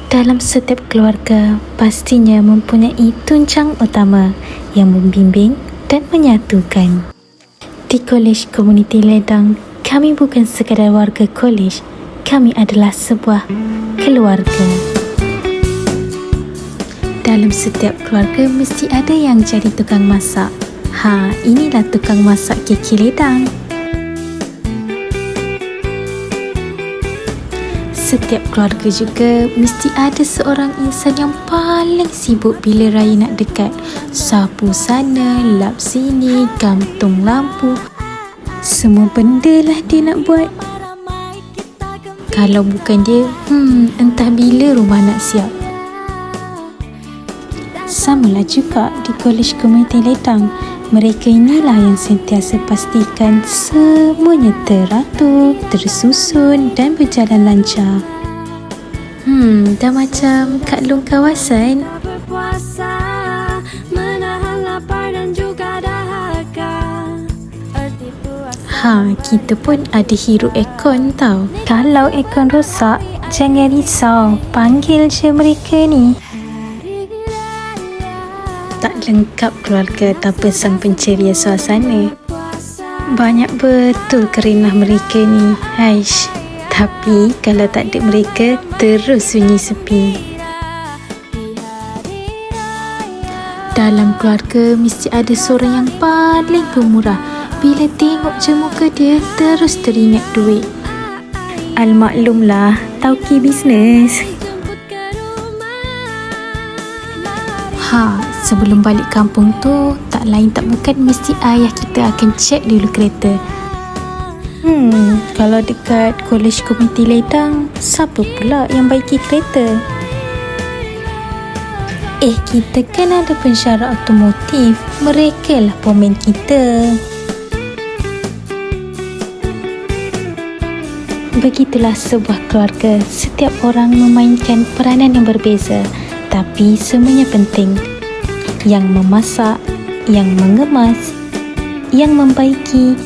Dalam setiap keluarga, pastinya mempunyai tuncang utama yang membimbing dan menyatukan. Di Kolej Komuniti Ledang, kami bukan sekadar warga kolej, kami adalah sebuah keluarga. Dalam setiap keluarga mesti ada yang jadi tukang masak. Inilah tukang masak keki ledang. Setiap keluarga juga mesti ada seorang insan yang paling sibuk bila raya nak dekat. Sapu sana, lap sini, gantung lampu. Semua benda lah dia nak buat. Kalau bukan dia, entah bila rumah nak siap. Samalah juga di Kolej Komuniti Ledang. Mereka inilah yang sentiasa pastikan semuanya teratur, tersusun dan berjalan lancar. Dah macam Kak Long kawasan. Kita pun ada hirup aircon tau. Kalau aircon rosak, jangan risau, panggil je mereka ni. Tak lengkap keluarga tanpa sang penceria suasana. Banyak betul kerenah mereka ni. Tapi kalau tak ada mereka, terus sunyi sepi. Dalam keluarga mesti ada seorang yang paling pemurah. Bila tengok je muka dia, terus teringat duit. Almaklumlah, tauki bisnes. Sebelum balik kampung tu, tak lain tak bukan mesti ayah kita akan cek dulu kereta. Kalau dekat Kolej Komuniti Ledang, siapa pula yang baiki kereta? Kita kan ada pensyarah otomotif. Mereka lah pemen kita. Begitulah sebuah keluarga. Setiap orang memainkan peranan yang berbeza, tapi semuanya penting. Yang memasak, yang mengemas, yang membaiki,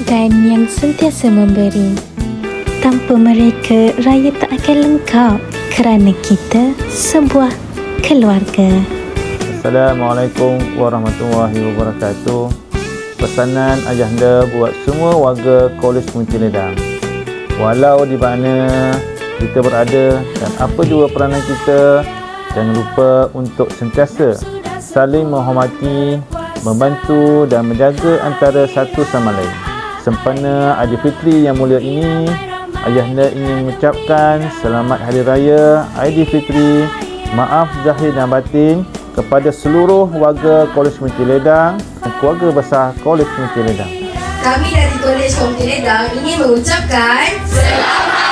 dan yang sentiasa memberi. Tanpa mereka, raya tak akan lengkap kerana kita sebuah keluarga. Assalamualaikum warahmatullahi wabarakatuh. Pesanan ayahanda buat semua warga Kolej Komuniti Ledang. Walau di mana kita berada dan apa jua peranan kita, jangan lupa untuk sentiasa saling menghormati, membantu dan menjaga antara satu sama lain. Sempena Aidilfitri yang mulia ini, ayahanda ingin mengucapkan Selamat Hari Raya Aidilfitri, maaf zahir dan batin kepada seluruh warga Kolej Komuniti Ledang dan keluarga besar Kolej Komuniti Ledang. Kami dari Kolej Komuniti Ledang ingin mengucapkan Selamat